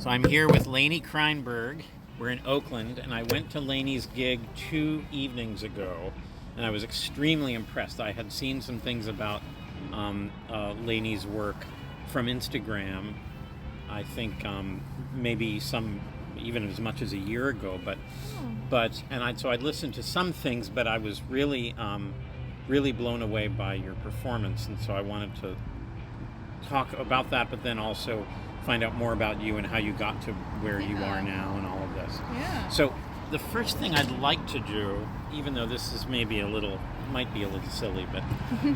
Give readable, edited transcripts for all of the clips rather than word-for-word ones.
So I'm here with Leni Kreienberg. We're in Oakland, and I went to Leni's gig 2 evenings ago, and I was extremely impressed. I had seen some things about Leni's work from Instagram, I think maybe some even as much as a year ago, so I'd listened to some things, but I was really blown away by your performance, and so I wanted to talk about that, but then also find out more about you and how you got to where you are now and all of this. Yeah. So the first thing I'd like to do, even though this is might be a little silly, but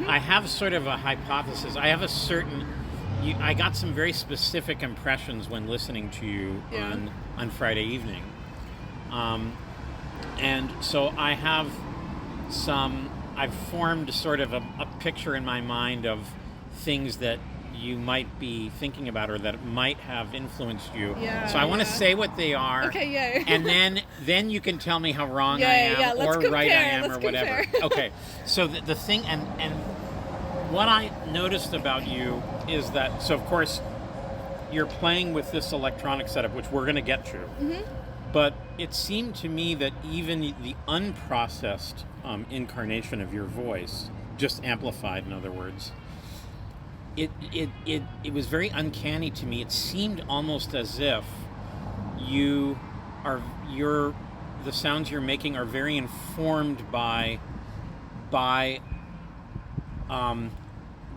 I have sort of a hypothesis. I have I got some very specific impressions when listening to you on Friday evening. And so I've formed sort of a picture in my mind of things that you might be thinking about or that might have influenced you. Yeah, so I want to say what they are. Okay, yeah. And then you can tell me how wrong I am or right I am or whatever. Okay. So the thing, and what I noticed about you is that, so of course, you're playing with this electronic setup, which we're going to get to. Mm-hmm. But it seemed to me that even the unprocessed incarnation of your voice, just amplified, in other words, it was very uncanny to me. It seemed almost as if the sounds you're making are very informed by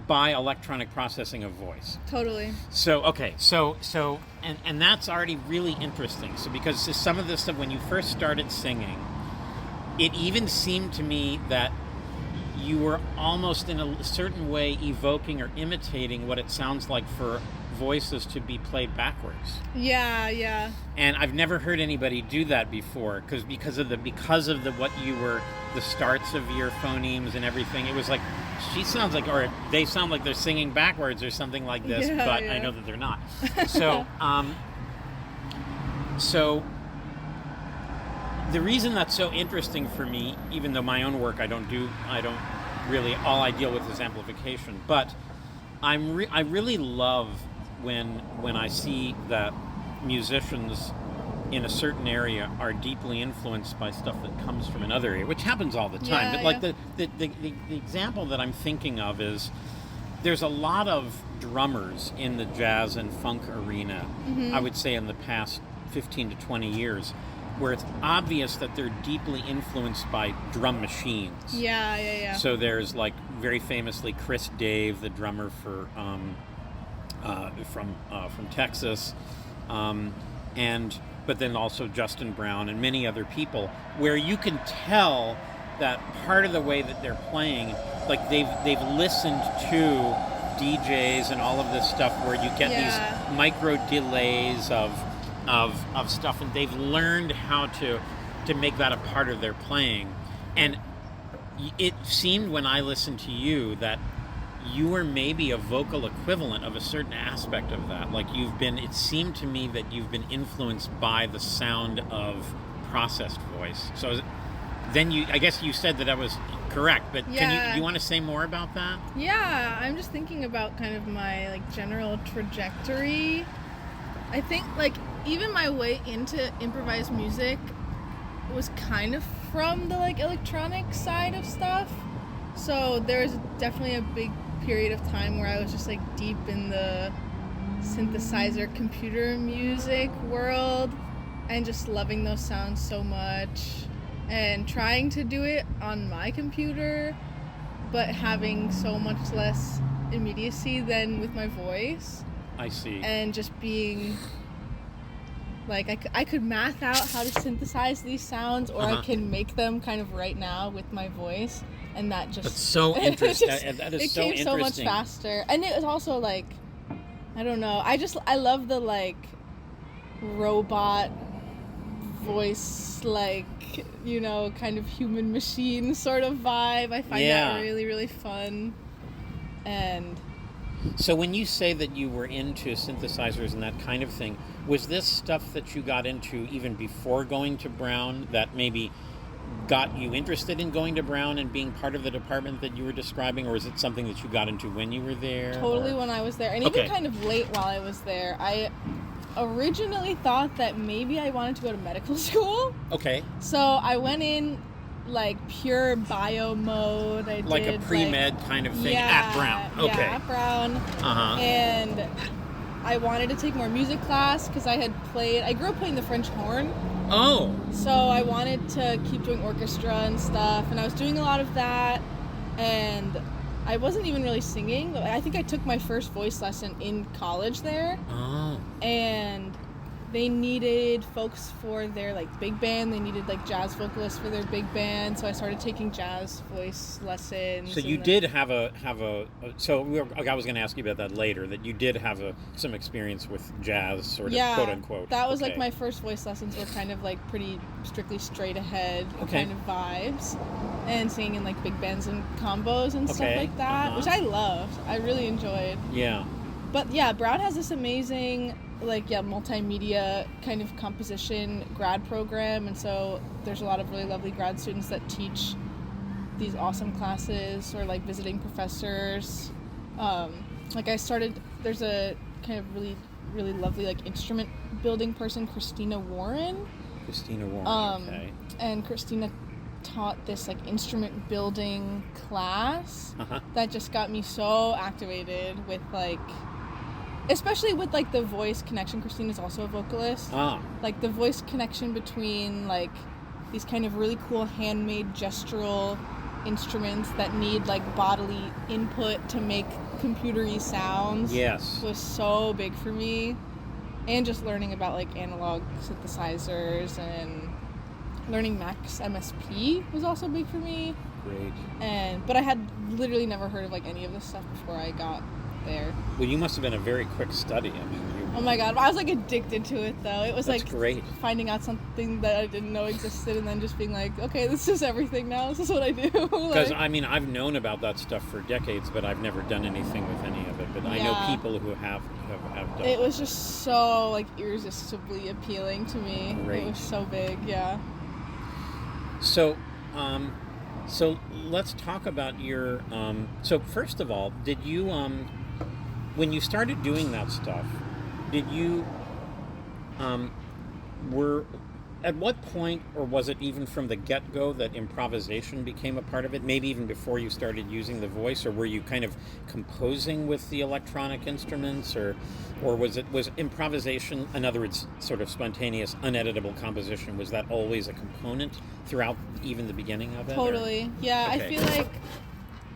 electronic processing of voice. Totally. So okay, so and that's already really interesting. So because some of this stuff, when you first started singing, it even seemed to me that you were almost in a certain way evoking or imitating what it sounds like for voices to be played backwards. Yeah. And I've never heard anybody do that before, because of what you were, the starts of your phonemes and everything. It was like she sounds like, or they sound like they're singing backwards or something like this, but I know that they're not. So so the reason that's so interesting for me, even though my own work I don't really, all I deal with is amplification, but I really love when I see that musicians in a certain area are deeply influenced by stuff that comes from another area, which happens all the time. But like the example that I'm thinking of is, there's a lot of drummers in the jazz and funk arena, I would say in the past 15 to 20 years, where it's obvious that they're deeply influenced by drum machines. Yeah. So there's, like, very famously Chris Dave, the drummer for from Texas, but then also Justin Brown and many other people, where you can tell that part of the way that they're playing, like they've listened to DJs and all of this stuff, where you get these micro delays of stuff, and they've learned how to make that a part of their playing. And it seemed when I listened to you that you were maybe a vocal equivalent of a certain aspect of that. Like it seemed to me that you've been influenced by the sound of processed voice. So then I guess you said that I was correct, but do you want to say more about that? Yeah, I'm just thinking about kind of my general trajectory. I think even my way into improvised music was kind of from the electronic side of stuff. So there was definitely a big period of time where I was just deep in the synthesizer computer music world and just loving those sounds so much and trying to do it on my computer, but having so much less immediacy than with my voice. I see. And just being I could math out how to synthesize these sounds, or I can make them kind of right now with my voice, and that just... That's so interesting. That is so interesting. It came so much faster. And it was also I don't know, I love the robot voice, kind of human machine sort of vibe. I find that really, really fun. And... So when you say that you were into synthesizers and that kind of thing, was this stuff that you got into even before going to Brown that maybe got you interested in going to Brown and being part of the department that you were describing, or is it something that you got into when you were there? Totally when I was there, and even kind of late while I was there. originally thought that maybe I wanted to go to medical school. Okay. So I went in like pure bio mode. I like did a pre-med kind of thing yeah, at Brown. Okay. Yeah, at Brown. Uh-huh. And I wanted to take more music class because I grew up playing the French horn. Oh. So I wanted to keep doing orchestra and stuff, and I was doing a lot of that, and I wasn't even really singing. I think I took my first voice lesson in college there. Oh. And they needed folks for their like big band. They needed like jazz vocalists for their big band. So I started taking jazz voice lessons. So you did have a so I was going to ask you about that later. That you did have some experience with jazz, sort of quote unquote. That was like my first voice lessons were kind of like pretty strictly straight ahead kind of vibes, and singing in like big bands and combos and stuff like that, which I loved. I really enjoyed. Yeah. But yeah, Brown has this amazing multimedia kind of composition grad program, and so there's a lot of really lovely grad students that teach these awesome classes, or like visiting professors. There's a kind of really, really lovely like instrument building person, Christina Warren. Okay. And Christina taught this like instrument building class that just got me so activated with like, especially with like the voice connection. Christina's also a vocalist. Like the voice connection between like these kind of really cool handmade gestural instruments that need like bodily input to make computery sounds. Yes. Was so big for me. And just learning about like analog synthesizers and learning Max MSP was also big for me. Great. But I had literally never heard of like any of this stuff before I got there. Well, you must have been a very quick study. I mean, oh my god, I was like addicted to it though. It was That's like great. Finding out something that I didn't know existed, and then just being like, okay, this is everything now. This is what I do. Because I mean, I've known about that stuff for decades, but I've never done anything with any of it. But I know people who have done it. It was just so like irresistibly appealing to me. Great. It was so big, yeah. So, so let's talk about your. So first of all, did you when you started doing that stuff, did you at what point, or was it even from the get-go, that improvisation became a part of it? Maybe even before you started using the voice, or were you kind of composing with the electronic instruments, or was improvisation, in other words, sort of spontaneous, uneditable composition, was that always a component throughout even the beginning of it? Totally. Yeah, okay. I feel like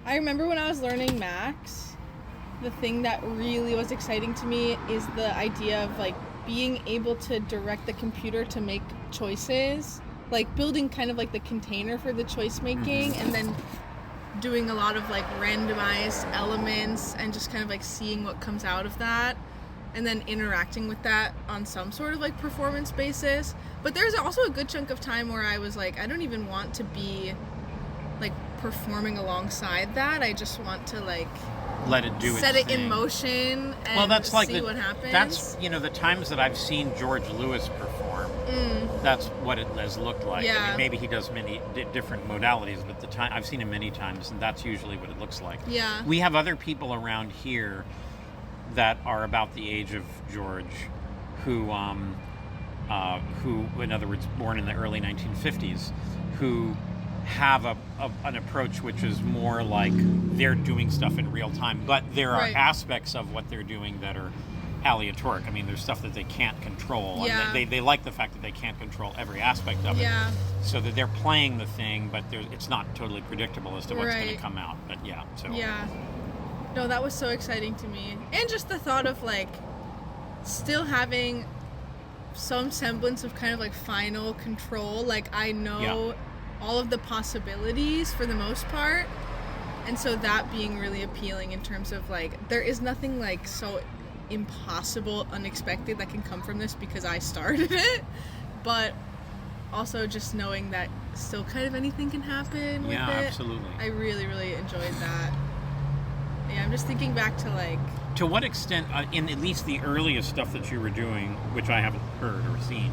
I remember when I was learning Max, the thing that really was exciting to me is the idea of like being able to direct the computer to make choices, like building kind of like the container for the choice making, and then doing a lot of like randomized elements and just kind of like seeing what comes out of that, and then interacting with that on some sort of like performance basis. But there's also a good chunk of time where I was like, I don't even want to be like performing alongside that. I just want to like let it do set its it thing. In motion and well, that's like see what happens. That's, the times that I've seen George Lewis perform, that's what it has looked like. Yeah. I mean, maybe he does many different modalities, but I've seen him many times, and that's usually what it looks like. Yeah. We have other people around here that are about the age of George, who, in other words, born in the early 1950s, who have an approach which is more like they're doing stuff in real time, but there are aspects of what they're doing that are aleatoric. I mean, there's stuff that they can't control. Yeah. And they like the fact that they can't control every aspect of it. Yeah. So that they're playing the thing, but it's not totally predictable as to what's going to come out. But yeah, so. Yeah. No, that was so exciting to me. And just the thought of like still having some semblance of kind of like final control. Like I know all of the possibilities for the most part, and so that being really appealing in terms of like there is nothing like so impossible, unexpected that can come from this because I started it, but also just knowing that still kind of anything can happen with it. Absolutely. I really, really enjoyed that. Yeah, I'm just thinking back to like, to what extent, in at least the earliest stuff that you were doing, which I haven't heard or seen,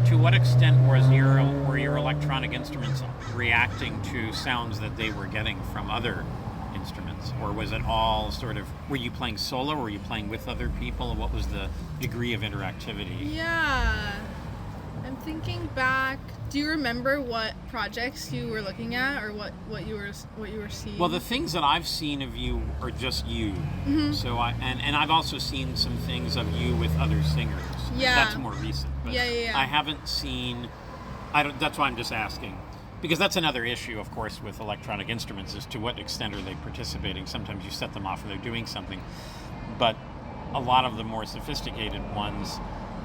to what extent were your electronic instruments reacting to sounds that they were getting from other instruments, or was it all sort of? Were you playing solo? Or were you playing with other people? And what was the degree of interactivity? Yeah, I'm thinking back. Do you remember what projects you were looking at, or what you were seeing? Well, the things that I've seen of you are just you. Mm-hmm. So and I've also seen some things of you with other singers. Yeah. That's more recent. But Yeah. I haven't seen. I don't. That's why I'm just asking, because that's another issue, of course, with electronic instruments, is to what extent are they participating. Sometimes you set them off and they're doing something, but a lot of the more sophisticated ones,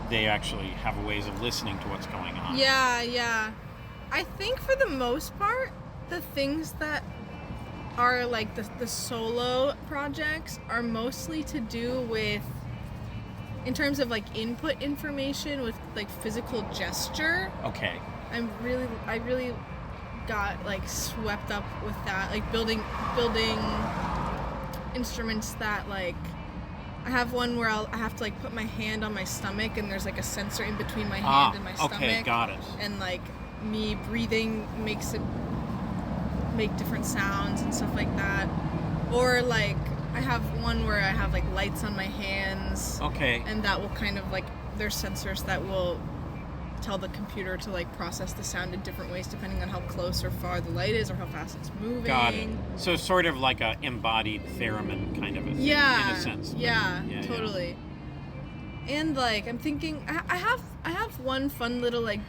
they actually have ways of listening to what's going on. Yeah. I think for the most part, the things that are like the solo projects are mostly to do with, in terms of like input information, with like physical gesture. Okay. I really got like swept up with that, like building instruments that like, I have one where I have to like put my hand on my stomach, and there's like a sensor in between my hand and my stomach. Okay, got it. And like me breathing makes it make different sounds and stuff like that. Or like I have one where I have like lights on my hands. Okay. And that will kind of like, there's sensors that will tell the computer to like process the sound in different ways depending on how close or far the light is or how fast it's moving. Got it. So sort of like a embodied theremin kind of a thing, in a sense. Yeah, totally. Yeah. And like I'm thinking, I have one fun little like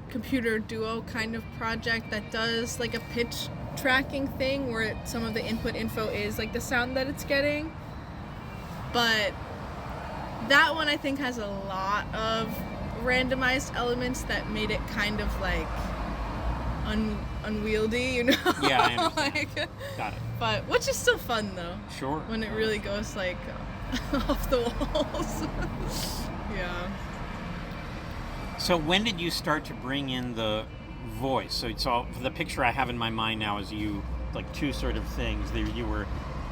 computer duo kind of project that does like a pitch tracking thing where some of the input info is like the sound that it's getting. But that one I think has a lot of randomized elements that made it kind of like unwieldy, you know? Yeah, I understand. Like, got it. But which is still fun though. Sure. When it really goes like off the walls. Yeah. So when did you start to bring in the voice? So the picture I have in my mind now is you, like two sort of things. You were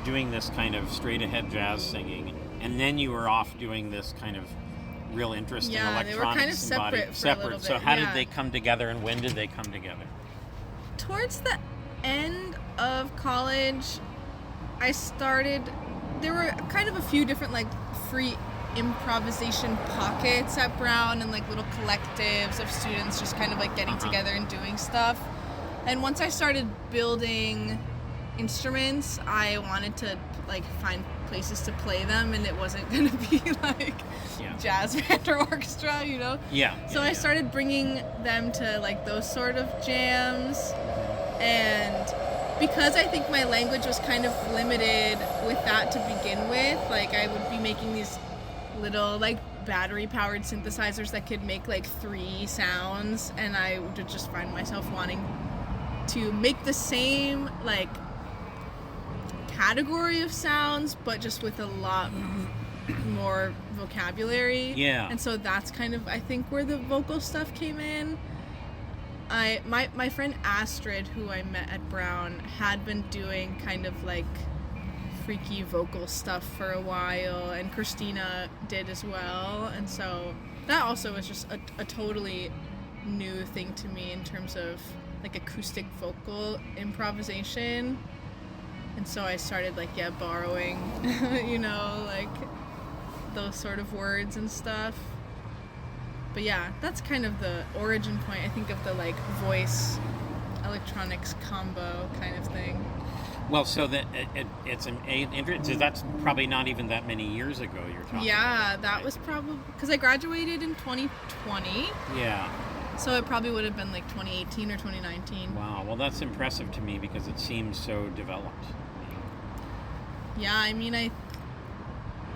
doing this kind of straight ahead jazz singing, and then you were off doing this kind of real interesting electronics. Yeah, they were kind of separate. A little So bit, how did they come together, and when did they come together? Towards the end of college, there were kind of a few different like free improvisation pockets at Brown, and like little collectives of students just kind of like getting together and doing stuff. And once I started building instruments, I wanted to like find places to play them, and it wasn't going to be like jazz band or orchestra, you know? So I started bringing them to like those sort of jams, and because I think my language was kind of limited with that to begin with, like I would be making these little like battery powered synthesizers that could make like 3 sounds, and I would just find myself wanting to make the same like category of sounds but just with a lot more vocabulary. And so that's kind of I think where the vocal stuff came in. My friend Astrid, who I met at Brown, had been doing kind of like freaky vocal stuff for a while, and Christina did as well, and so that also was just a totally new thing to me in terms of like acoustic vocal improvisation. And so I started like borrowing you know, like those sort of words and stuff. But yeah, that's kind of the origin point, I think, of the like voice electronics combo kind of thing. Well, so that that's probably not even that many years ago you're talking about, that was probably because I graduated in 2020. So it probably would have been like 2018 or 2019. Wow, well that's impressive to me because it seems so developed. Yeah, I mean,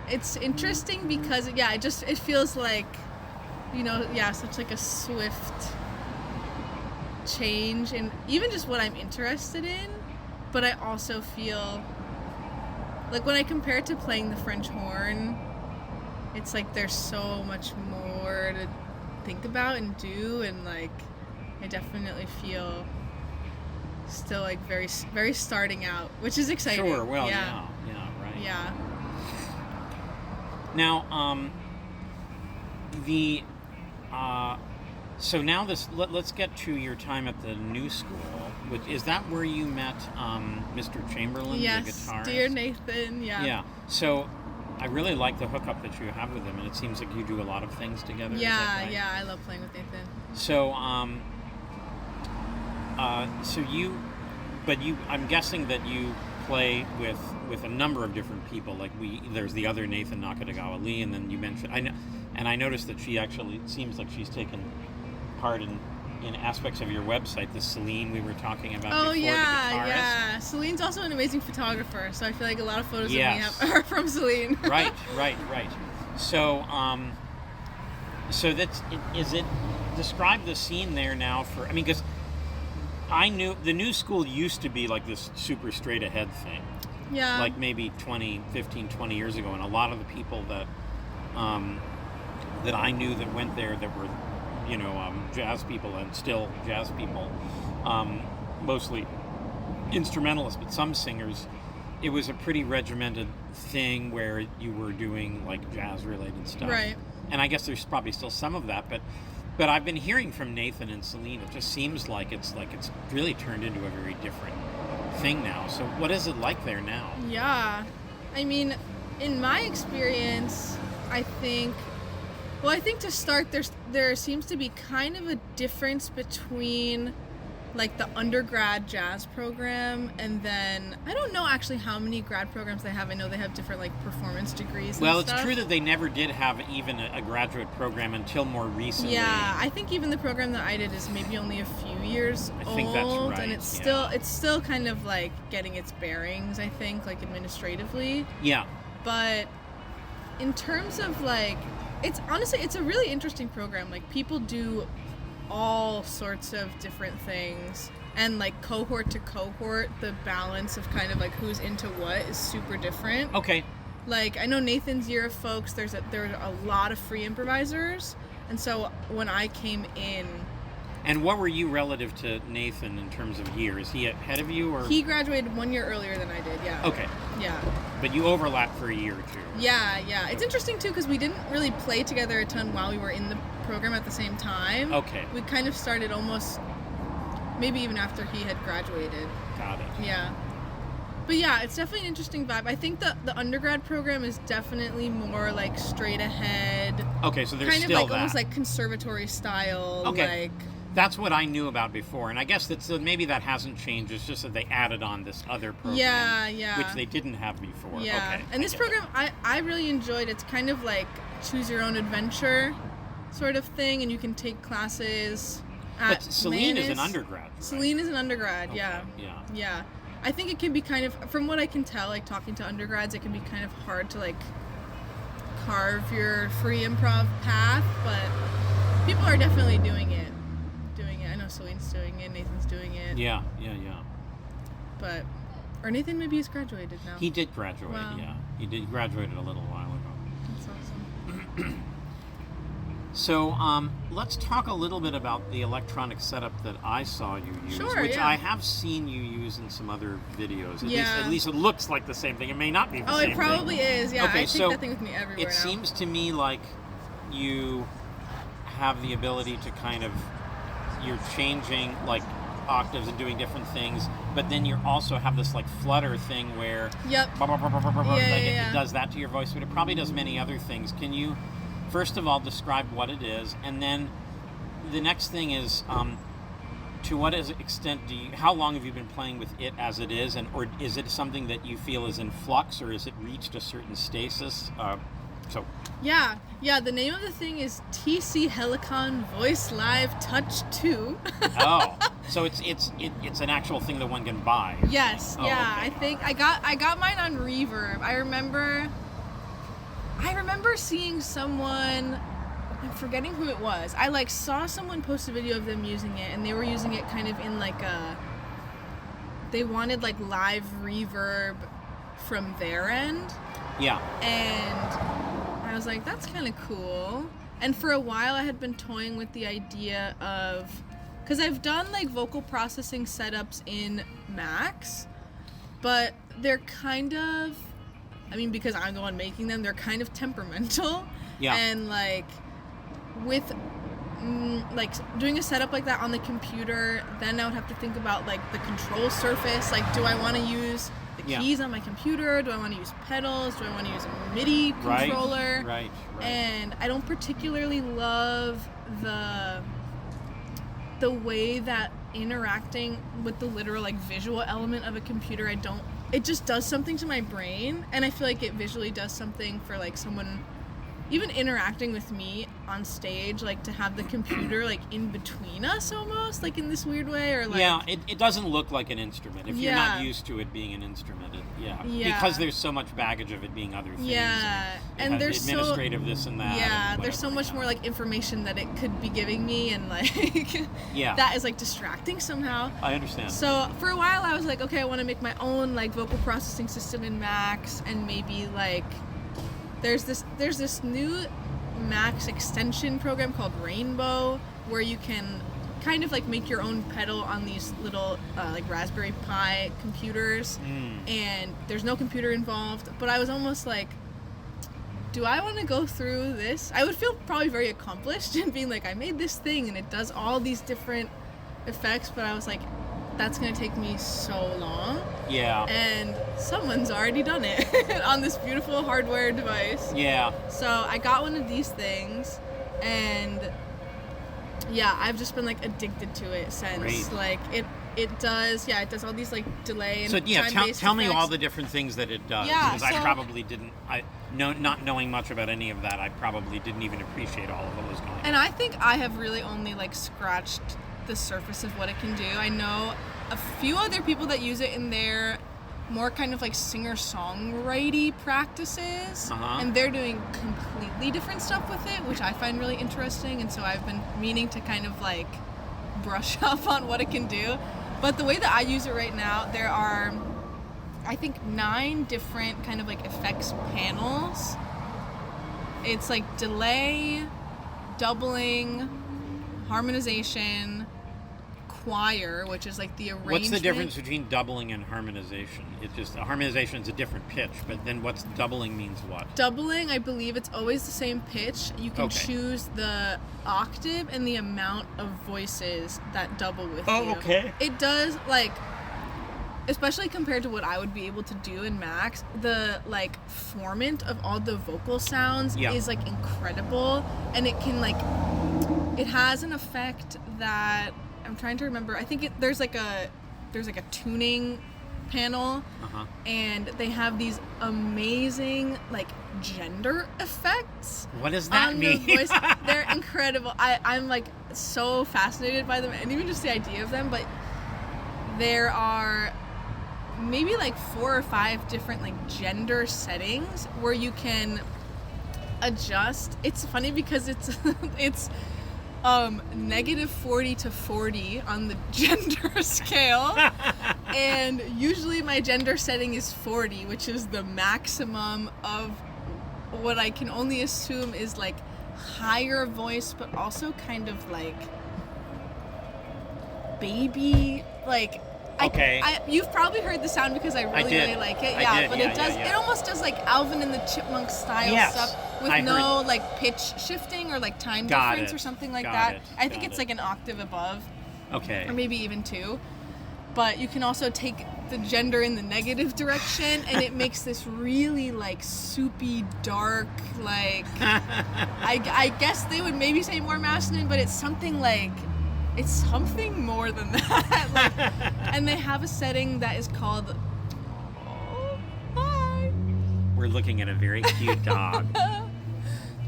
it's interesting because it feels like, you know, such like a swift change in even just what I'm interested in. But I also feel like when I compare it to playing the French horn, it's like there's so much more to think about and do, and like I definitely feel still like very, very starting out, which is exciting. Sure, well, yeah, right. Yeah. Now, So now let's get to your time at the new school. Is that where you met Mr. Chamberlain, the Yes, guitarist? dear Nathan. Yeah. Yeah. So I really like the hookup that you have with him, and it seems like you do a lot of things together. Yeah, is that right? yeah. I love playing with Nathan. So I'm guessing that you play with a number of different people. Like there's the other Nathan Nakatagawa Lee, and then you mentioned I noticed that she actually seems like she's taken part in aspects of your website. The Celine we were talking about before, the guitarist. Yeah. Celine's also an amazing photographer, so I feel like a lot of photos of me are from Celine. Right. So describe the scene there now because I knew the new school used to be like this super straight ahead thing. Yeah. Like maybe 15, 20 years ago, and a lot of the people that I knew that went there that were jazz people and still jazz people, mostly instrumentalists, but some singers, it was a pretty regimented thing where you were doing like jazz related stuff. Right. And I guess there's probably still some of that, but I've been hearing from Nathan and Celine, it just seems like it's really turned into a very different thing now. So what is it like there now? Yeah. I mean, in my experience, I think to start, there seems to be kind of a difference between like the undergrad jazz program and then I don't know actually how many grad programs they have. I know they have different like performance degrees and Well, stuff. it's true that they never did have even a graduate program until more recently. Yeah, I think even the program that I did is maybe only a few years old. I think that's right. And it's still kind of like getting its bearings, I think, like administratively. Yeah. But in terms of like it's a really interesting program. Like people do all sorts of different things, and like cohort to cohort, the balance of kind of like who's into what is super different. Okay. Like I know Nathan's year of folks, there are a lot of free improvisers, and so when I came in. And what were you relative to Nathan in terms of year? Is he ahead of you, or he graduated 1 year earlier than I did? Yeah. Okay. Yeah. But you overlapped for a year or two. Yeah. It's interesting too because we didn't really play together a ton while we were in the program at the same time. Okay. We kind of started almost, maybe even after he had graduated. Got it. Yeah. But yeah, it's definitely an interesting vibe. I think the undergrad program is definitely more like straight ahead. Okay, so there's kind still of like that. almost like conservatory style. Okay. Like. That's what I knew about before, and I guess maybe that hasn't changed. It's just that they added on this other program, Yeah. which they didn't have before. Yeah, Okay, and this program I really enjoyed. It's kind of like choose your own adventure sort of thing, and you can take classes at But Celine is Manus. an undergrad. Right? Celine is an undergrad, Okay, yeah. Yeah. I think it can be kind of, from what I can tell, like talking to undergrads, it can be kind of hard to like carve your free improv path, but people are definitely doing it. I know Celine's doing it, Nathan's doing it. Yeah. But, or Nathan maybe he's graduated now. He did graduate, Wow. yeah. He did graduated a little while ago. That's awesome. So, let's talk a little bit about the electronic setup that I saw you use, Sure, which yeah. I have seen you use in some other videos. Yeah. At least it looks like the same thing. It may not be the Oh, same it probably thing. is. Yeah, Okay, I take so that thing with me everywhere It now. seems to me like you have the ability to kind of, you're changing like octaves and doing different things, but then you also have this like flutter thing where Yep. it does that to your voice, but it probably does many other things. Can you first of all describe what it is, and then the next thing is to what extent how long have you been playing with it as it is, or is it something that you feel is in flux, or has it reached a certain stasis? Yeah, the name of the thing is TC Helicon Voice Live Touch 2. Oh, so it's an actual thing that one can buy. Yes, Oh, yeah. okay. I think I got mine on Reverb. I remember seeing someone, I'm forgetting who it was. I like saw someone post a video of them using it, and they were using it kind of in like they wanted like live reverb from their end. Yeah. And I was like, that's kind of cool. And for a while I had been toying with the idea of, because I've done like vocal processing setups in Max, but they're kind of, I mean, because I'm the one making them, they're kind of temperamental. Yeah. And like with like doing a setup like that on the computer, then I would have to think about like the control surface. Like, do I want to use the keys on my computer? Do I want to use pedals? Do I want to use a MIDI controller? Right. And I don't particularly love the way that interacting with the literal like visual element of a computer, it just does something to my brain, and I feel like it visually does something for like someone even interacting with me on stage, like to have the computer like in between us almost, like in this weird way, or like it doesn't look like an instrument if you're not used to it being an instrument. Because there's so much baggage of it being other things. And there's administrative this and that. There's so much more like information that it could be giving me, and like that is like distracting somehow. I understand. So for a while I was like, okay, I want to make my own like vocal processing system in Max, and maybe like there's this new Max extension program called Rainbow where you can kind of like make your own pedal on these little like Raspberry Pi computers, and there's no computer involved. But I was almost like, do I want to go through this? I would feel probably very accomplished in being like, I made this thing and it does all these different effects, but I was like, that's going to take me so long. Yeah. And someone's already done it on this beautiful hardware device. Yeah. So I got one of these things, and I've just been like addicted to it since. Great. Like it does all these like delay and so tell me effects. all the different things that it does, because I probably didn't. Not knowing much about any of that, I probably didn't even appreciate all of what was going on. And I think I have really only like scratched the surface of what it can do. I know a few other people that use it in their more kind of like singer-songwriting practices, and they're doing completely different stuff with it, which I find really interesting, and so I've been meaning to kind of like brush up on what it can do. But the way that I use it right now, there are I think 9 different kind of like effects panels. It's like delay, doubling, harmonization, choir, which is like the arrangement. What's the difference between doubling and harmonization? It's just harmonization is a different pitch, but then what's doubling means what? Doubling, I believe it's always the same pitch. You can choose the octave and the amount of voices that double with you. Oh, okay. It does like, especially compared to what I would be able to do in Max, the like formant of all the vocal sounds is like incredible, and it can like, it has an effect that I'm trying to remember. I think there's like a tuning panel, and they have these amazing like gender effects. What does that mean? The voice. They're incredible. I'm like so fascinated by them, and even just the idea of them. But there are maybe like 4 or 5 different like gender settings where you can adjust. It's funny because it's -40 to 40 on the gender scale, and usually my gender setting is 40, which is the maximum of what I can only assume is like higher voice, but also kind of like baby, like you've probably heard the sound because I really like it. It almost does like Alvin and the Chipmunk style stuff with no like pitch shifting or like time difference or something like that. I think it's like an octave above. Okay. Or maybe even 2. But you can also take the gender in the negative direction, and it makes this really like soupy, dark, like I guess they would maybe say more masculine, but it's something like, it's something more than that. Like, and they have a setting that is called, we're looking at a very cute dog.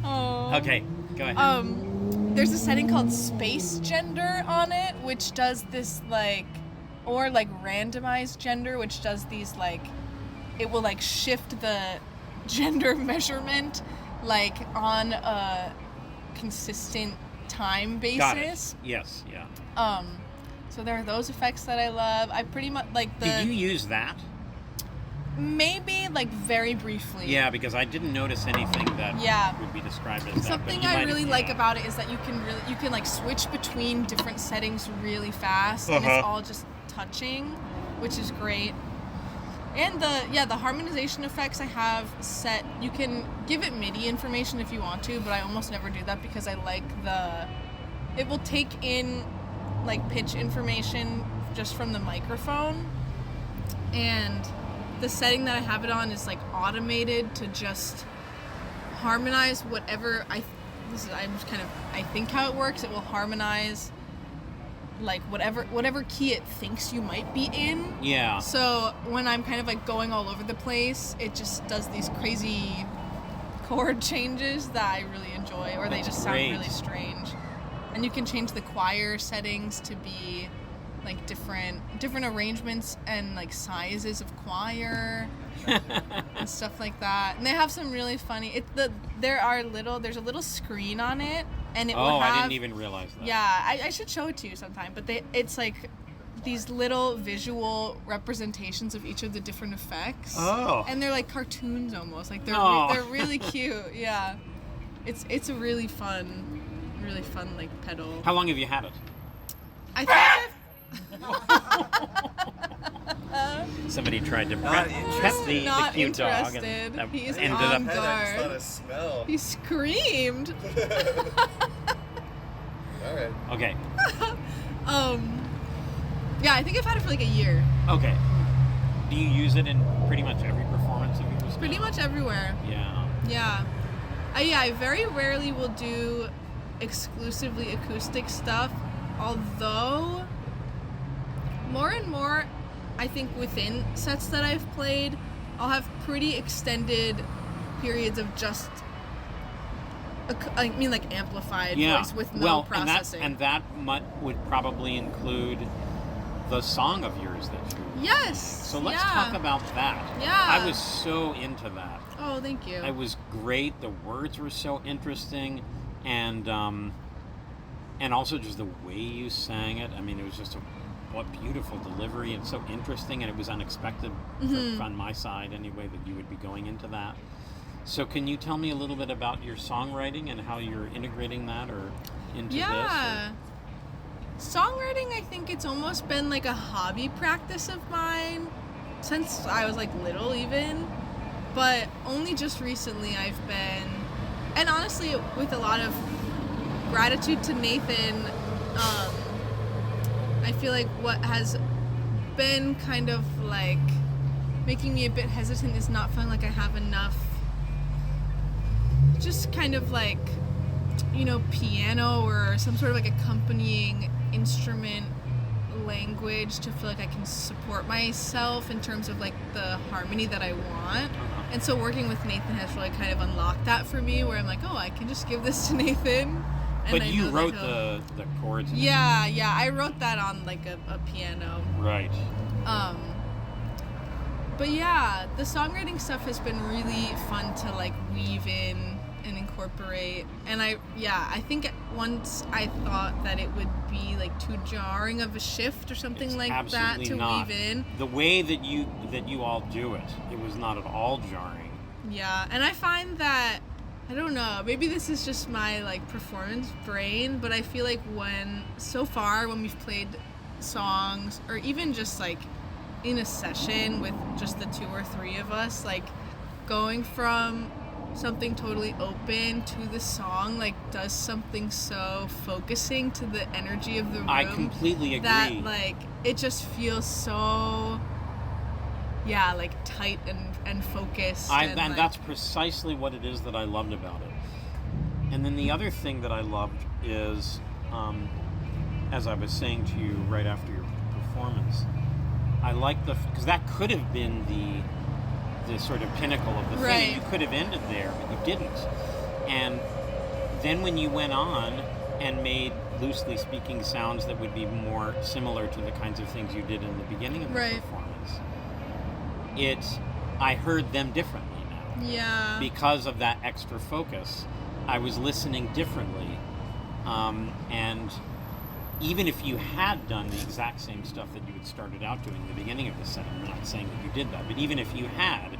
Okay, go ahead. There's a setting called space gender on it, which does this like, or like randomized gender, which does these like, it will like shift the gender measurement like on a consistent time basis. Got it. Yes, yeah. So there are those effects that I love. I pretty much like the... Did you use that? Maybe like very briefly. Yeah, because I didn't notice anything that would be described as something that. I really like about it is that you can like switch between different settings really fast, and it's all just touching, which is great. And the harmonization effects I have set, you can give it MIDI information if you want to, but I almost never do that because I like the it will take in like pitch information just from the microphone, and the setting that I have it on is like automated to just harmonize whatever I think how it works. It will harmonize like whatever key it thinks you might be in. Yeah. So when I'm kind of like going all over the place, it just does these crazy chord changes that I really enjoy, or they just sound really strange. And you can change the choir settings to be like different arrangements and like sizes of choir and stuff like that. And they have some really funny. There's a little screen on it, and it will have. I didn't even realize that. Yeah, I should show it to you sometime. But it's like these little visual representations of each of the different effects. Oh. And they're like cartoons almost. Like they're really cute. Yeah, it's a really fun like pedal. How long have you had it? I think Somebody tried to Not pet the not cute dog, interested. and He's ended on up. I just thought guard. a smell. He screamed. All right. Okay. Yeah, I think I've had it for like a year. Okay. Do you use it in pretty much every performance of yours? Pretty much everywhere. Yeah. Yeah. I very rarely will do exclusively acoustic stuff, although more and more, I think within sets that I've played, I'll have pretty extended periods of just, like amplified voice with no processing. And that would probably include the song of yours that you. Yes. So let's talk about that. Yeah. I was so into that. Oh, thank you. It was great. The words were so interesting, and also just the way you sang it. I mean, it was just what beautiful delivery and so interesting, and it was unexpected on my side anyway that you would be going into that. So can you tell me a little bit about your songwriting and how you're integrating that or into this? Yeah. Songwriting, I think it's almost been like a hobby practice of mine since I was like little even, but only just recently I've been, and honestly with a lot of gratitude to Nathan, I feel like what has been kind of like making me a bit hesitant is not feeling like I have enough just kind of like, piano or some sort of like accompanying instrument language to feel like I can support myself in terms of like the harmony that I want. And so working with Nathan has really kind of unlocked that for me, where I'm like, oh, I can just give this to Nathan. And But I you know that wrote he'll- the chords. Yeah, I wrote that on like a piano. Right. But yeah, the songwriting stuff has been really fun to like weave in and incorporate. And I think once I thought that it would be like too jarring of a shift or something It's like that absolutely to not. weave in. The way that you all do it was not at all jarring. Yeah, and I find that, I don't know, maybe this is just my like performance brain, but I feel like when we've played songs, or even just like in a session with just the two or three of us, like going from something totally open to the song like does something so focusing to the energy of the room. I completely agree. That like it just feels so like tight and focused. And like, that's precisely what it is that I loved about it. And then the other thing that I loved is, as I was saying to you right after your performance, I like because that could have been the sort of pinnacle of the Right. thing. You could have ended there, but you didn't. And then when you went on and made loosely speaking sounds that would be more similar to the kinds of things you did in the beginning of the Right. performance, I heard them differently now. Yeah. Because of that extra focus, I was listening differently. And even if you had done the exact same stuff that you had started out doing in the beginning of the set, I'm not saying that you did that, but even if you had,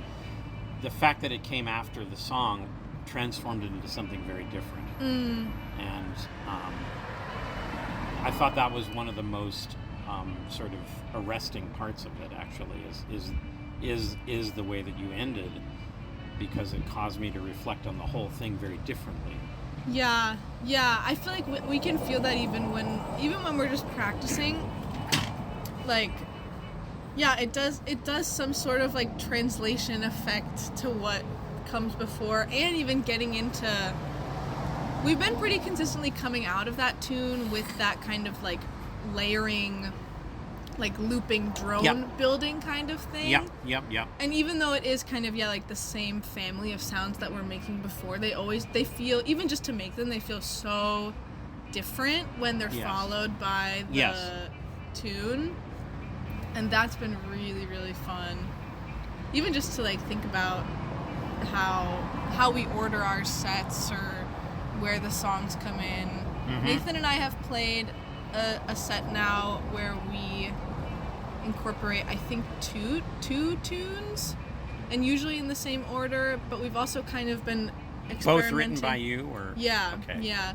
the fact that it came after the song transformed it into something very different. And I thought that was one of the most sort of arresting parts of it, actually, is the way that you ended, because it caused me to reflect on the whole thing very differently. Yeah, yeah. I feel like we can feel that even when we're just practicing. Like, yeah, it does some sort of like translation effect to what comes before, and even getting into. We've been pretty consistently coming out of that tune with that kind of like layering, like looping drone building kind of thing. Yep. And even though it is kind of like the same family of sounds that we're making before, they feel, even just to make them, they feel so different when they're followed by the tune. And that's been really, really fun. Even just to like think about how we order our sets or where the songs come in. Mm-hmm. Nathan and I have played a set now where we incorporate, I think, two tunes, and usually in the same order, but we've also kind of been experimenting. Both written by you, or? Yeah, okay. Yeah.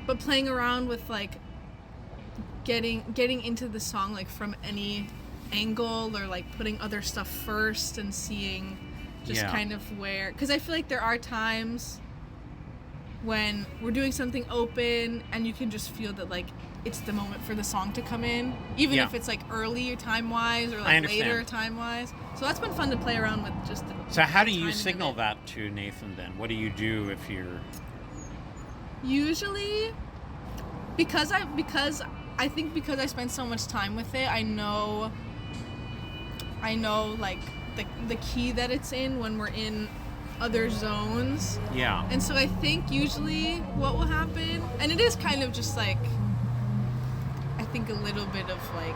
But playing around with like getting into the song like from any angle, or like putting other stuff first and seeing just kind of where, because I feel like there are times when we're doing something open and you can just feel that like it's the moment for the song to come in, even if it's like early time-wise or like later time-wise. So that's been fun to play around with just the So how do you signal that to Nathan then? What do you do if you're... Usually, because I spend so much time with it, I know like the key that it's in when we're in other zones. Yeah. And so I think usually what will happen, and it is kind of just like, I think a little bit of like,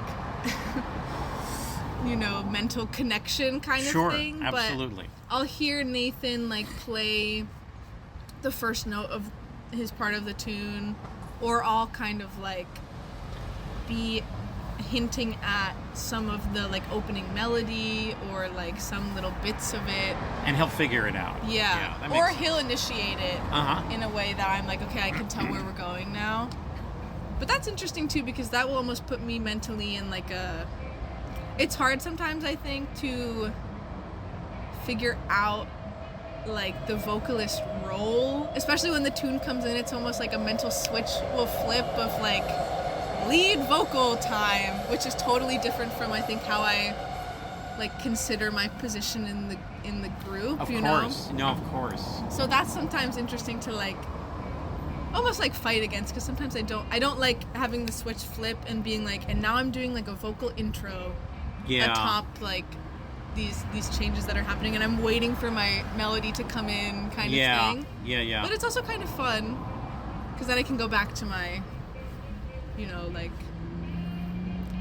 mental connection kind of thing. Sure, absolutely. But I'll hear Nathan like play the first note of his part of the tune, or I'll kind of like be hinting at some of the like opening melody or like some little bits of it, and he'll figure it out. Or he'll initiate it in a way that I'm like, okay, I can tell where we're going now. But that's interesting too, because that will almost put me mentally in like it's hard sometimes, I think, to figure out like the vocalist role, especially when the tune comes in. It's almost like a mental switch will flip of like lead vocal time, which is totally different from, I think, how I like consider my position in the group. Of course. No, of course. So that's sometimes interesting to like almost like fight against, because sometimes I don't like having the switch flip and being like, and now I'm doing like a vocal intro atop like these changes that are happening, and I'm waiting for my melody to come in kind of thing. Yeah. But it's also kind of fun, because then I can go back to my like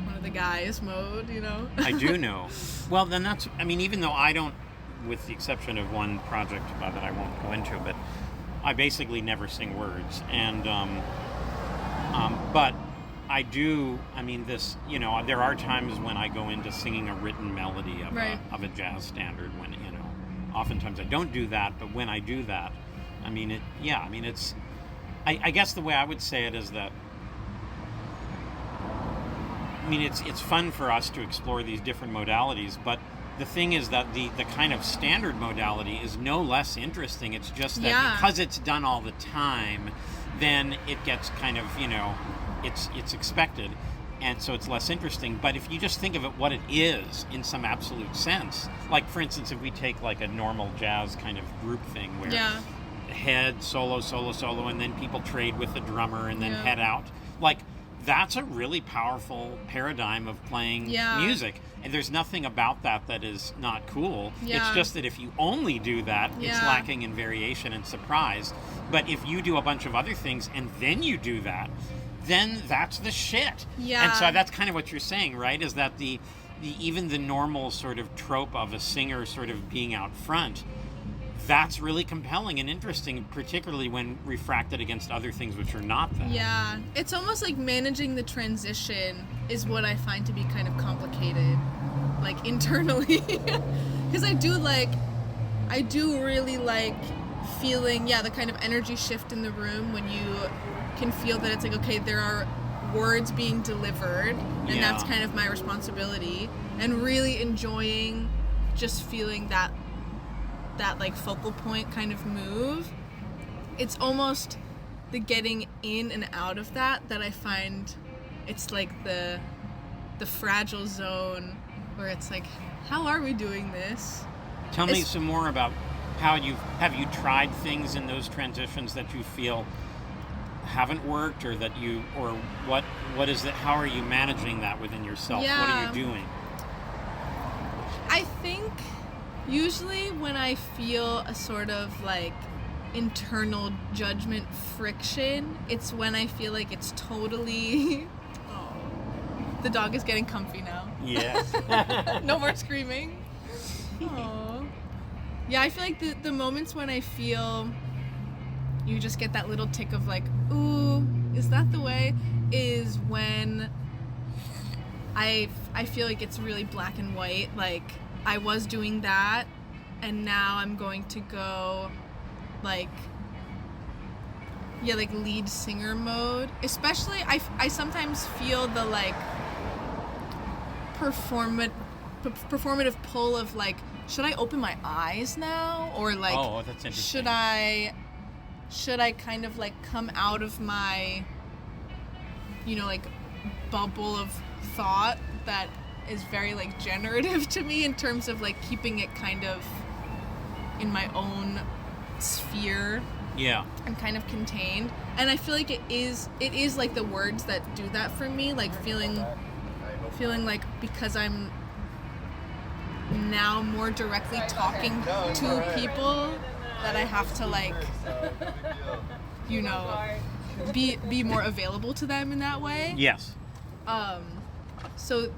one of the guys mode, I do know. Well, then that's, I mean, even though I don't, with the exception of one project that I won't go into, but I basically never sing words. And, but I do, I mean, this, there are times when I go into singing a written melody of a jazz standard when, oftentimes I don't do that, but when I do that, I mean, it's, I guess the way I would say it is that, I mean, it's fun for us to explore these different modalities, but the thing is that the kind of standard modality is no less interesting. It's just that because it's done all the time, then it gets kind of, it's expected, and so it's less interesting. But if you just think of it what it is in some absolute sense, like for instance, if we take like a normal jazz kind of group thing where head, solo, and then people trade with the drummer and then head out, like, that's a really powerful paradigm of playing music. And there's nothing about that is not cool. It's just that if you only do that, it's lacking in variation and surprise. But if you do a bunch of other things and then you do that, then that's the shit. And so that's kind of what you're saying, right? Is that the even the normal sort of trope of a singer sort of being out front, that's really compelling and interesting, particularly when refracted against other things which are not that. Yeah, it's almost like managing the transition is what I find to be kind of complicated, like internally. Because I do really like feeling, the kind of energy shift in the room when you can feel that it's like, okay, there are words being delivered, and that's kind of my responsibility, and really enjoying just feeling that like focal point kind of move. it's almost the getting in and out of that I find it's like the fragile zone where it's like, how are we doing this? Tell me some more about how have you tried things in those transitions that you feel haven't worked, or that you, or what is it? How are you managing that within yourself? Yeah. What are you doing? I think usually when I feel a sort of like internal judgment friction, it's when I feel like it's totally the dog is getting comfy now. Yes. No more screaming. Aww. Yeah, I feel like the moments when I feel you just get that little tick of like, ooh, is that the way? Is when I feel like it's really black and white. Like, I was doing that, and now I'm going to go, like, yeah, like lead singer mode. Especially, I sometimes feel the, like, performative pull of, like, should I open my eyes now? Or, like, oh, that's interesting. should I kind of, like, come out of my, you know, like, bubble of thought that is very, like, generative to me in terms of, like, keeping it kind of in my own sphere. Yeah. And kind of contained. And I feel like it is like the words that do that for me, like feeling like because I'm now more directly talking to people that I have to, like, you know, be more available to them in that way. Yes. So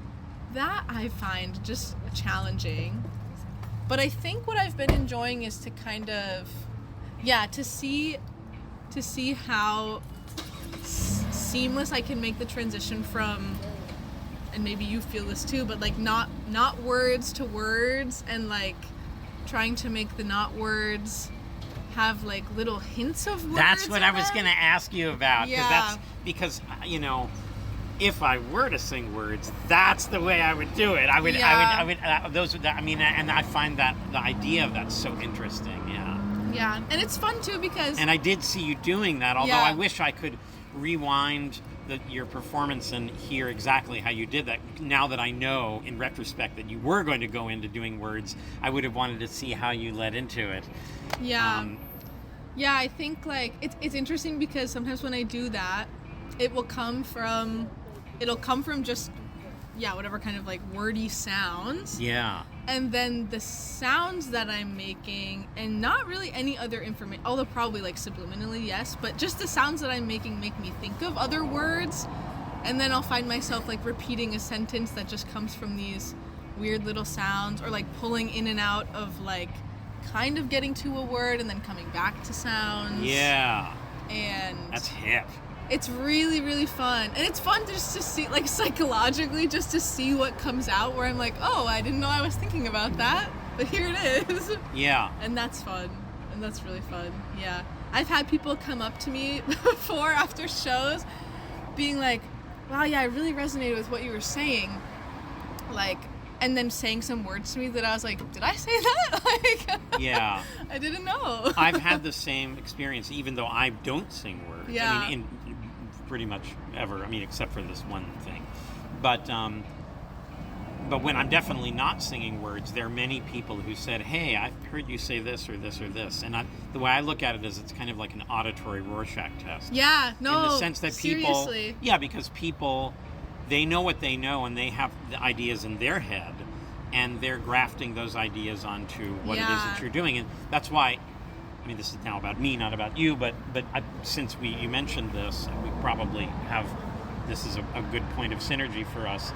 that I find just challenging. But I think what I've been enjoying is to kind of, yeah, to see how seamless I can make the transition from, and maybe you feel this too, but like not words to words, and like trying to make the not words have like little hints of words. That's what I was going to ask you about. Yeah. Because, you know, if I were to sing words, that's the way I would do it. I would, and I find that the idea of that's so interesting. Yeah. Yeah, and it's fun too because. And I did see you doing that, although Yeah. I wish I could rewind your performance and hear exactly how you did that. Now that I know, in retrospect, that you were going to go into doing words, I would have wanted to see how you led into it. Yeah. Yeah, I think like it's interesting because sometimes when I do that, it'll come from just whatever kind of like wordy sounds. Yeah. And then the sounds that I'm making, and not really any other information, although probably like subliminally, yes, but just the sounds that I'm making make me think of other words. And then I'll find myself like repeating a sentence that just comes from these weird little sounds, or like pulling in and out of like kind of getting to a word and then coming back to sounds. Yeah. And that's hip. It's really, really fun. And it's fun just to see, like, psychologically, just to see what comes out, where I'm like, oh, I didn't know I was thinking about that, but here it is. Yeah. And that's fun. And that's really fun. Yeah. I've had people come up to me before after shows being like, wow, yeah, I really resonated with what you were saying. Like, and then saying some words to me that I was like, did I say that? Like, yeah. I didn't know. I've had the same experience, even though I don't sing words. Yeah. I mean, pretty much ever. I mean, except for this one thing. But when I'm definitely not singing words, there are many people who said, hey, I've heard you say this or this or this. And the way I look at it is it's kind of like an auditory Rorschach test. Yeah, no, in the sense that people, seriously. Yeah, because people, they know what they know, and they have the ideas in their head, and they're grafting those ideas onto what it is that you're doing. And that's why, I mean, this is now about me, not about you, but since you mentioned this, we probably have, this is a good point of synergy for us.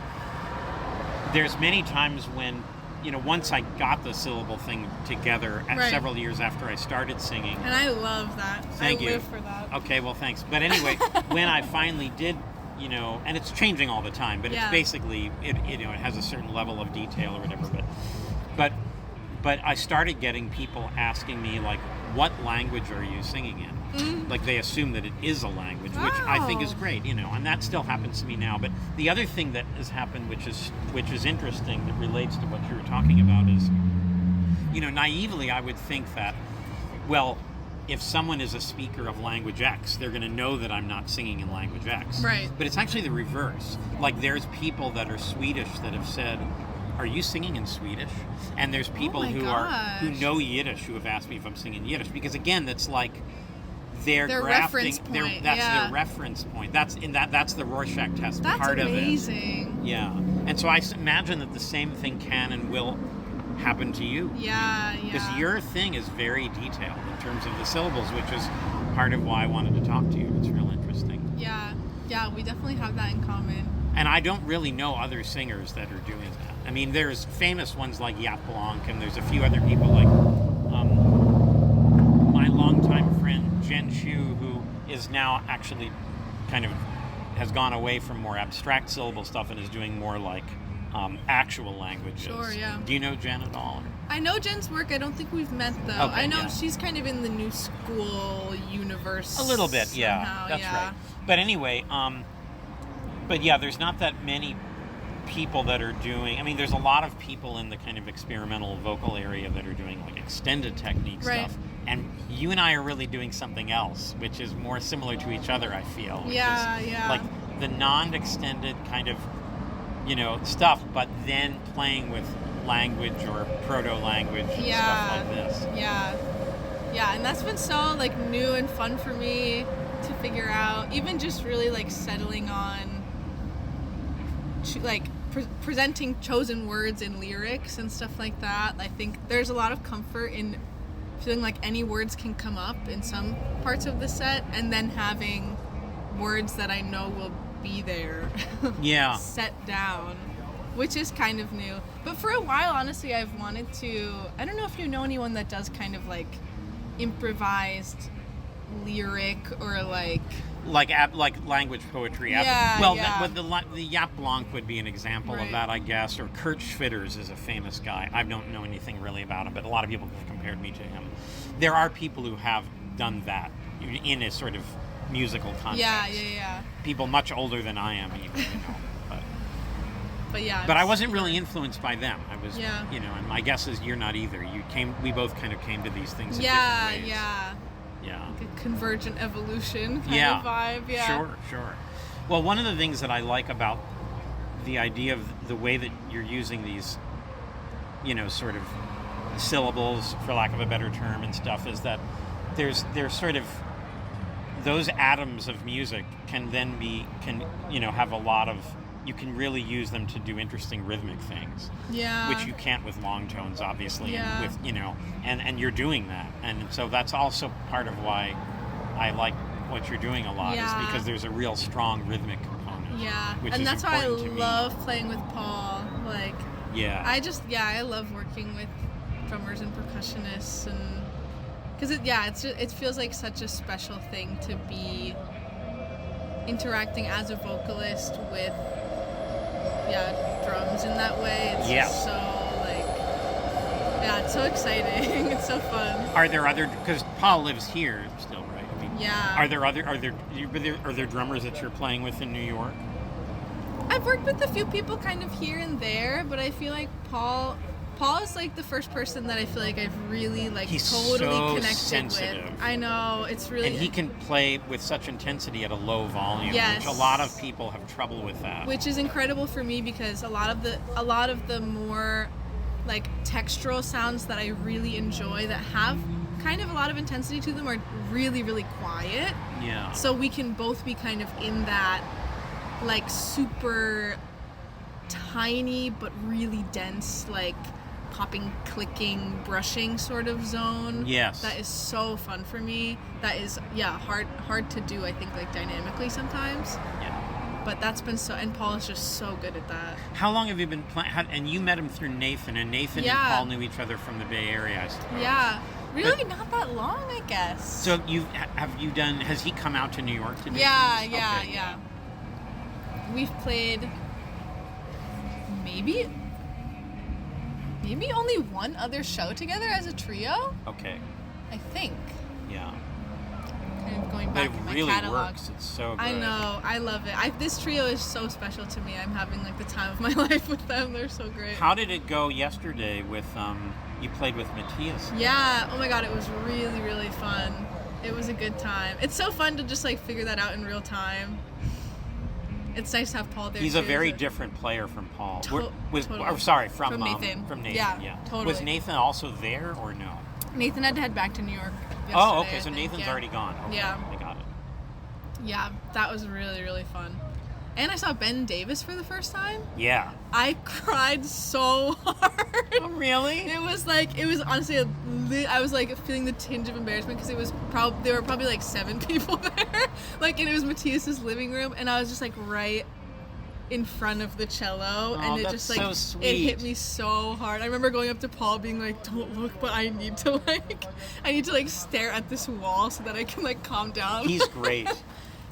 There's many times when, you know, once I got the syllable thing together several years after I started singing. And I love that. Thank you. I live for that. Okay, well, thanks. But anyway, when I finally did, you know, and it's changing all the time, but it's basically, it has a certain level of detail or whatever, but I started getting people asking me, like, what language are you singing in? Mm. Like, they assume that it is a language, which I think is great, you know, and that still happens to me now. But the other thing that has happened, which is interesting, that relates to what you were talking about, is, you know, naively I would think that, well, if someone is a speaker of language X, they're going to know that I'm not singing in language X. Right. But it's actually the reverse. Like, there's people that are Swedish that have said, "Are you singing in Swedish?" And there's people who know Yiddish who have asked me if I'm singing Yiddish, because again, that's like their reference point. That's their reference point. That's the Rorschach test part of it. That's amazing. Yeah. And so I imagine that the same thing can and will happen to you. Yeah. Because your thing is very detailed in terms of the syllables, which is part of why I wanted to talk to you. It's real interesting. Yeah, we definitely have that in common. And I don't really know other singers that are doing that. I mean, there's famous ones like Jaap Blanc, and there's a few other people like my longtime friend Jen Shu, who is now actually kind of has gone away from more abstract syllable stuff and is doing more like actual languages. Sure, yeah. Do you know Jen at all? I know Jen's work. I don't think we've met, though. Okay, I know she's kind of in the new school universe. A little bit, yeah. Somehow, that's right. But anyway, but yeah, there's not that many people that are doing... I mean, there's a lot of people in the kind of experimental vocal area that are doing like extended technique stuff. And you and I are really doing something else, which is more similar to each other, I feel. Which is like the non-extended kind of, stuff, but then playing with language or proto-language and stuff like this. Yeah, and that's been so like new and fun for me to figure out. Even just really like settling on presenting chosen words in lyrics and stuff like that. I think there's a lot of comfort in feeling like any words can come up in some parts of the set, and then having words that I know will be there set down, which is kind of new. But for a while, honestly, I've wanted to... I don't know if you know anyone that does kind of like improvised lyric or like language poetry. The Jaap Blanc would be an example of that, I guess. Or Kurt Schwitters is a famous guy. I don't know anything really about him, but a lot of people have compared me to him. There are people who have done that in a sort of musical context. Yeah. People much older than I am, even. But I wasn't really influenced by them. I was, and my guess is you're not either. We both kind of came to these things in different ways. Yeah. Like a convergent evolution kind of vibe. Yeah. Sure. Well, one of the things that I like about the idea of the way that you're using these, sort of syllables, for lack of a better term, and stuff, is that there's sort of those atoms of music can have a lot of... You can really use them to do interesting rhythmic things, which you can't with long tones, obviously, and with and you're doing that, and so that's also part of why I like what you're doing a lot, is because there's a real strong rhythmic component. Which and is that's why I important to love me. playing with Paul. Like, I love working with drummers and percussionists, and because it feels like such a special thing to be interacting as a vocalist with drums in that way. It's just so it's so exciting. It's so fun. Are there other, because Paul lives here still, right? I mean, are there drummers that you're playing with in New York? I've worked with a few people kind of here and there, but I feel like Paul is like the first person that I feel like I've really He's totally so connected sensitive. with. I know, it's really... And he can play with such intensity at a low volume, which a lot of people have trouble with that. Which is incredible for me, because a lot of the more like textural sounds that I really enjoy that have kind of a lot of intensity to them are really, really quiet. Yeah. So we can both be kind of in that like super tiny but really dense, like popping, clicking, brushing sort of zone. Yes. That is so fun for me. That is hard to do, I think, like dynamically sometimes. Yeah. But that's been so, and Paul is just so good at that. How long have you been playing? And you met him through Nathan, and Nathan and Paul knew each other from the Bay Area, I suppose. Yeah. Really, not that long, I guess. So has he come out to New York to do things? Yeah. We've played maybe only one other show together as a trio. Okay. I think. Yeah. Kind of going back in my really catalog. Works. It's so good. I know. I love it. This trio is so special to me. I'm having like the time of my life with them. They're so great. How did it go yesterday with you played with Matthias. Yeah. Oh my God, it was really, really fun. It was a good time. It's so fun to just like figure that out in real time. It's nice to have Paul there. He's too, a very different player from Paul. Or, sorry, from Nathan. From Nathan, Yeah, totally. Was Nathan also there or no? Nathan had to head back to New York yesterday. Oh, okay. So I think, Nathan's already gone. Okay, Yeah. I got it. Yeah, that was really, really fun. And I saw Ben Davis for the first time. Yeah. I cried so hard. Oh, really? It was honestly, I was like feeling the tinge of embarrassment because there were probably like 7 people there. Like, and it was Matthias's living room, and I was just like right in front of the cello, and it just like so sweet. it hit me so hard. I remember going up to Paul being like, "Don't look, but I need to stare at this wall so that I can like calm down." He's great.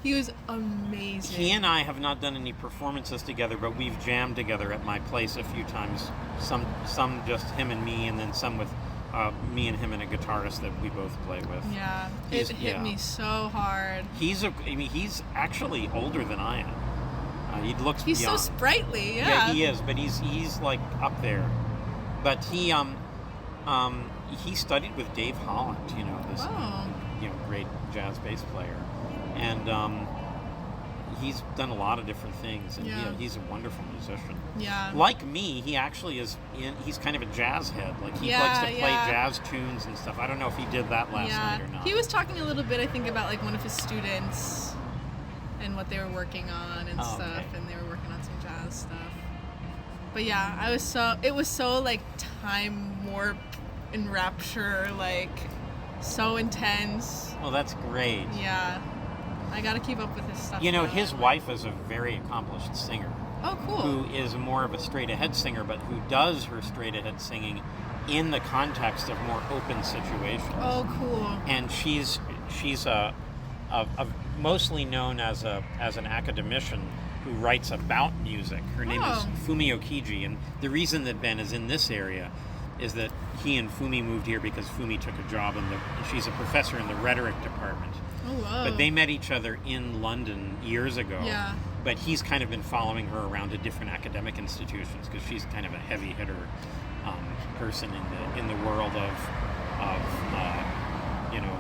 He was amazing. He and I have not done any performances together, but we've jammed together at my place a few times. Some just him and me, and then some with me and him and a guitarist that we both play with. Yeah, it hit me so hard. He's actually older than I am. He looks He's young. so sprightly, yeah. Yeah, he is, but he's like up there. But he studied with Dave Holland, this great jazz bass player, and he's done a lot of different things, and he's a wonderful musician. Yeah. Like me, he actually he's kind of a jazz head. Like he likes to play jazz tunes and stuff. I don't know if he did that last night or not. He was talking a little bit, I think, about like one of his students and what they were working on and stuff, okay. and they were working on some jazz stuff. But yeah, it was so like time warp and rapture, like so intense. Well, that's great. Yeah, I gotta keep up with his stuff. His wife is a very accomplished singer. Oh, cool. Who is more of a straight-ahead singer, but who does her straight-ahead singing in the context of more open situations. Oh, cool. And she's mostly known as an academician who writes about music. Her name is Fumi Okiji, and the reason that Ben is in this area is that he and Fumi moved here because Fumi took a job she's a professor in the rhetoric department. Oh, wow. But they met each other in London years ago. Yeah. But he's kind of been following her around to different academic institutions because she's kind of a heavy hitter person in the world of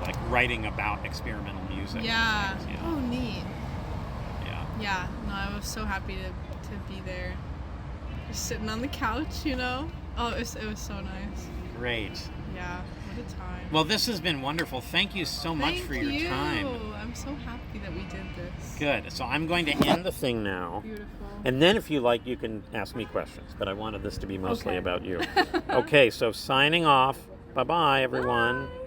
like writing about experimental music. Yeah. And things, Oh, neat. Yeah. Yeah. No, I was so happy to be there. Just sitting on the couch, Oh, it was so nice. Great. Yeah. What a time. Well, this has been wonderful. Thank you so much for your time. I'm so happy that we did this. Good. So I'm going to end the thing now. Beautiful. And then if you like, you can ask me questions. But I wanted this to be mostly Okay. about you. Okay, so signing off. Bye-bye, everyone. Bye.